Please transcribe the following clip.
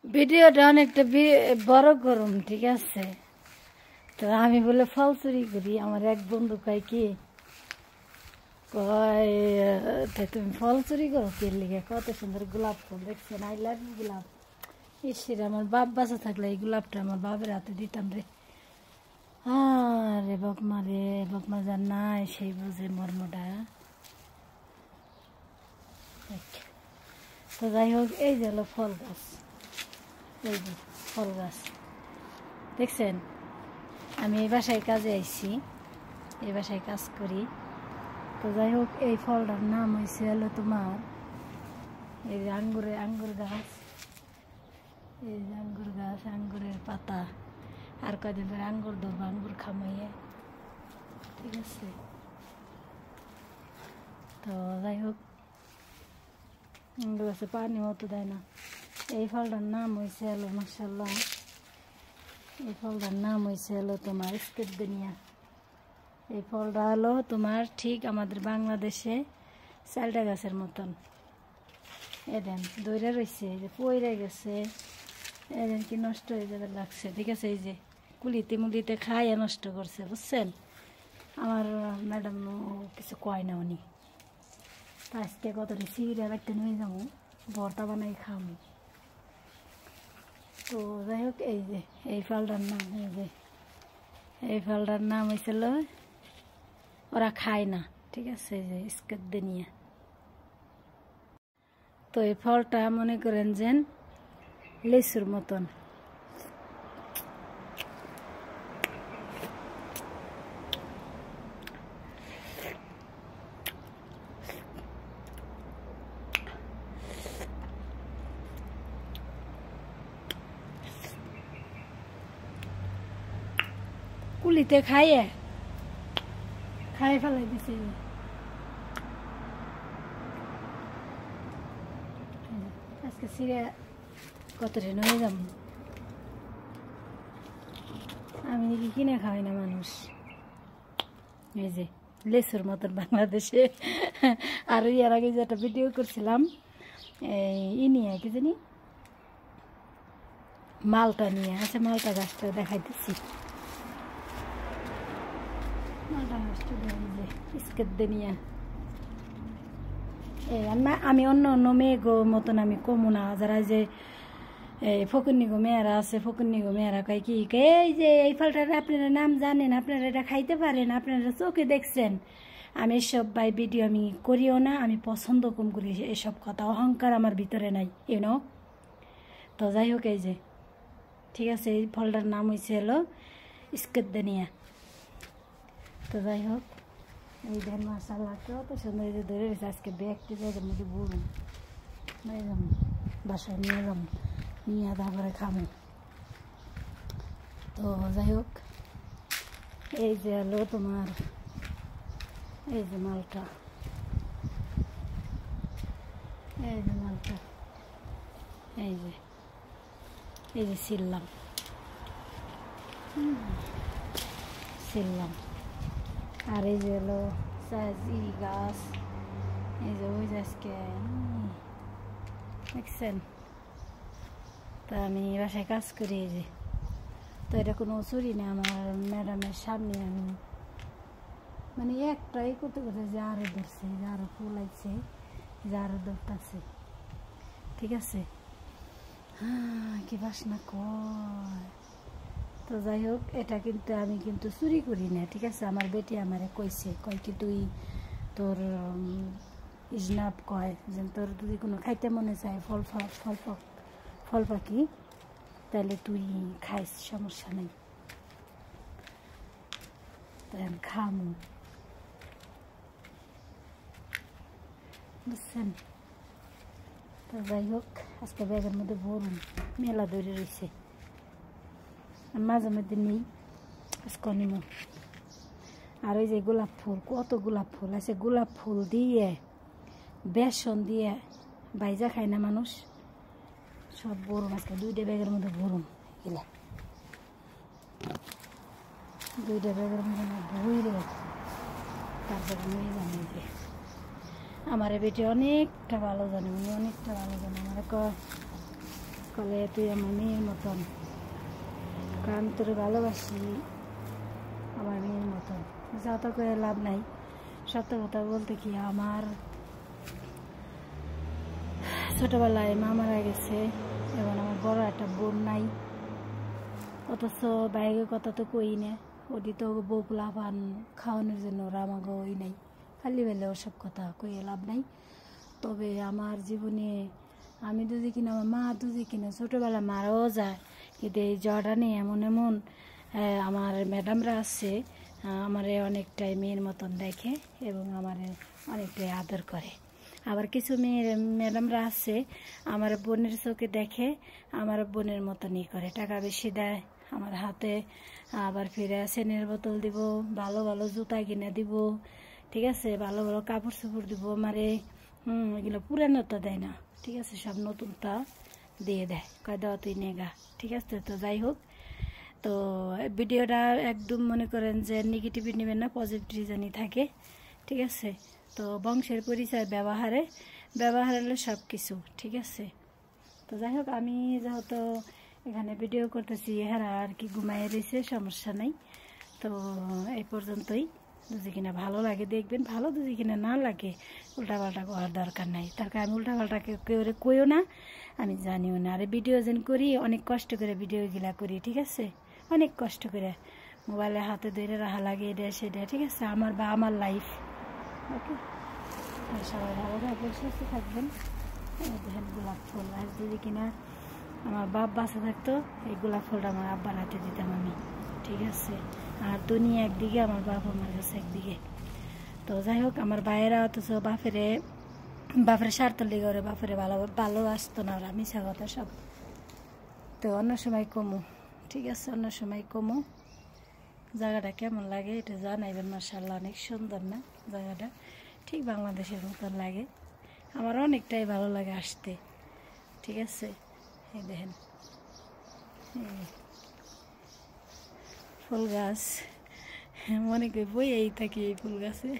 ভিডিওটা অনেকটা বড় করুম, ঠিক আছে? তো আমি বলে ফল চুরি করি। আমার এক বন্ধু কয় কি কয় তুমি ফল চুরি করো কি লিখে? কত সুন্দর গোলাপ ফুল দেখছেন, আই লাভ ইউ গোলাপ। ইসের আমার বাপ বাঁচা থাকলে এই গোলাপটা আমার বাপের হাতে দিতাম রে। আরে বকমা রে, বকমা যার নাই সেই বুঝে মর্মটা। তো যাই হোক, এই যে হলো ফল গাছ, এই যে ফল গাছ দেখছেন। আমি এই বাসায় কাজে আইছি, এই বাসায় কাজ করি। তো যাই হোক, এই ফলটার নাম হয়েছে হলো তোমার এই যে আঙ্গুর গাছ। এই যে আঙ্গুর গাছ, আঙ্গুরের পাতা। আর কয়দিন পরে আঙ্গুর ধরবো, আঙ্গুর খামাইয়ে, ঠিক আছে? তো যাই হোক, আঙ্গুর গাছে পানি মতো দেয় না। এই ফলটার নাম হয়েছে হলো মাশাআল্লাহ, এই ফলটার নাম হয়েছে হলো তোমার স্কেটবেনিয়া। এই ফলটা হলো তোমার ঠিক আমাদের বাংলাদেশে চালটা গাছের মতন। এদেন দইরা রয়েছে, এই যে পইরা গেছে, এদেন কি নষ্ট হয়ে যাবে লাগছে, ঠিক আছে? এই যে কুলিতে মুলিতে খাইয়া নষ্ট করছে, বুঝছেন? আমার ম্যাডাম কিছু কয় না উনি। তা আজকে কতটা চিড়া রাখতে নিয়ে যাবো, ভর্তা বানাই খাবো। তো যাই হোক, এই যে এই ফলটার নাম, এই যে এই ফলটার নাম হয়েছিল, ওরা খায় না, ঠিক আছে? এই যে স্কেটবেনিয়া। তো এই ফলটা মনে করেন যে লেচুর মতন। কুলিতে খাইয়ে ফেলাই দিছে। আজকে সিরে কত রেন হয়ে যাব। আমি নাকি কিনে খাওয়াই না মানুষ। এই যে লেচুর মতন বাংলাদেশে। আর এর আগে যে একটা ভিডিও করছিলাম এই নিয়ে, কি জানি মালটা নিয়ে আছে, মালটা গাছটা দেখাইতেছি। মালটা গাছটা স্কেটবেনিয়া। আমি অন্য অন্য মেয়েগো মতন আমি কমু না। যারা যে ফকুন্নিগো মেয়েরা আছে, ফকুন্নিগো মেয়েরা কয় কি এই যে এই ফলটার আপনারা নাম জানেন, আপনারা এটা খাইতে পারেন, আপনারা চোখে দেখছেন। আমি এসব বাই ভিডিও আমি করিও না, আমি পছন্দ কম করি এসব কথা। অহংকার আমার ভিতরে নাই, ইউনো। তো যাই হোক, এই যে ঠিক আছে, এই ফলটার নাম হয়েছে হলো স্কেটবেনিয়া। তো যাই হোক, এই দেন মাশাআল্লাহ কত সুন্দর যে ধরে রয়েছে। আজকে ব্যাগটি ব্যাগের মধ্যে বলুন নিয়ে যাম, বাসায় নিয়ে যাম, নিয়ে তারপরে খাবো। তো যাই হোক, এই যে হলো তোমার এই যে মালটা, এই যে মালটা, এই যে ছিললাম ছিললাম। আর এই যে হলো সাজি গাছ, এই যে ওই যে আজকে দেখছেন। তা আমি বাসায় কাজ করি, এই যে। তো এটা কোনো চুরি না, আমার ম্যাডামের সামনে আমি মানে একটাই করতে করতে যে আরো ধরছে, যে আরো ফুল আছে, যে আরো ধরতেছে, ঠিক আছে? হ্যাঁ, কি বাসনা কয়। তো যাই হোক, এটা কিন্তু আমি কিন্তু চুরি করি না, ঠিক আছে? আমার বেটি আমারে কইছে, কয় কি তুই তোর ইজনাব কয় যে তোর যদি কোনো খাইতে মনে চায় ফল পাখি, তাহলে তুই খাইস, সমস্যা নেই। তো আমি খামু, বুঝছেন? তো যাই হোক, আজকে ব্যাগের মধ্যে ভরুন, মেলা ধরে রয়েছে। মাঝে মধ্যে নেই, আজকে নিব। আর ওই যে গোলাপ ফুল, কত গোলাপ ফুল আছে। গোলাপ ফুল দিয়ে বেসন দিয়ে বাইজা খায় না মানুষ। সব ভরুন আজকে, দুইটা ব্যাগের মধ্যে ভরুন। এগুলা দুইটা ব্যাগের মধ্যে ভরে তারপরে নিয়ে জানি যে আমার বেটি অনেকটা ভালো জানে, উনি অনেকটা ভালো জানে। আমার কলে তুই আমার মেয়ের মতন, কারণ তোর ভালোবাসি আমার মেয়ের মতন। যত করে লাভ নাই, সত্য কথা বলতে কি আমার ছোটবেলায় মা মারা গেছে এবং আমার বড় একটা বোন নাই, অথচ বাইরের কথা তো কই না, ওটি তো বউ পোলাপান খাওয়ানোর জন্য ওরা আমাকে ওই নাই, খালি বেলে ওসব কথা কইয়ে লাভ নাই। তবে আমার জীবনে আমি দুজি কিনা আমার মা দুজি কিনা ছোটোবেলা মারাও যায়, কিন্তু এই জ্বরটা নিয়ে এমন এমন আমার ম্যাডামরা আছে আমারে অনেকটাই মেয়ের মতন দেখে এবং আমারে অনেকটাই আদর করে। আবার কিছু মেয়ের ম্যাডামরা আছে আমার বোনের চোখে দেখে আমার বোনের মতনই করে, টাকা বেশি দেয় আমার হাতে, আবার ফিরে চেনের বোতল দিব, ভালো ভালো জুতা কিনে দিব, ঠিক আছে, ভালো ভালো কাপড় চোপড় দিব আমারে। এগুলো পুরানো তো দেয় না, ঠিক আছে, সব নতুনটা দিয়ে দেয়, কয় দাও তুই নেগা, ঠিক আছে। তো যাই হোক, তো ভিডিওটা একদম মনে করেন যে নেগেটিভ নেবেন না, পজিটিভ জানি থাকে, ঠিক আছে। তো বংশের পরিচয় ব্যবহারে হলো সব কিছু, ঠিক আছে। তো যাই হোক, আমি যেহেতু এখানে ভিডিও করতেছি এরা আর কি ঘুমাইয়ে রয়েছে, সমস্যা নেই। তো এই পর্যন্তই। যদি কিনা ভালো লাগে দেখবেন, ভালো যদি কিনা না লাগে উল্টাপাল্টা করার দরকার নাই, তার কারণ আমি উল্টাপাল্টা কেউ কইও না, আমি জানিও না। আর ভিডিও যেন করি অনেক কষ্ট করে ভিডিওগুলা করি, ঠিক আছে, অনেক কষ্ট করে মোবাইলে হাতে ধরে রাখা লাগে, এটা সেটা, ঠিক আছে, আমার লাইফ। ওকে, সবাই ভালো থাকবেন, সুস্থ থাকবেন। দেখেন গোলাপ ফুল, আর যদি কিনা আমার বাপ বাসা থাকতো এই গোলাপ ফুলটা আমার আব্বার হাতে দিতাম আমি, ঠিক আছে। আর দুনিয়া একদিকে, আমার বাপ আমার কাছে একদিকে। তো যাই হোক, আমার ভাইয়েরা অথচ বাপের স্বার্থ লেগে ওরে বাপেরে ভালোবাসতো না, ওরা মিশা কথা সব। তো অন্য সময় কমু, ঠিক আছে, অন্য সময় কমু। জায়গাটা কেমন লাগে এটা জানাইবেন, মাশাআল্লাহ অনেক সুন্দর না জায়গাটা, ঠিক বাংলাদেশের মতন লাগে, আমার অনেকটাই ভালো লাগে আসতে, ঠিক আছে। এই দেখেন ফুল গাছ, মনে করি বইয়েই থাকি এই ফুল গাছে।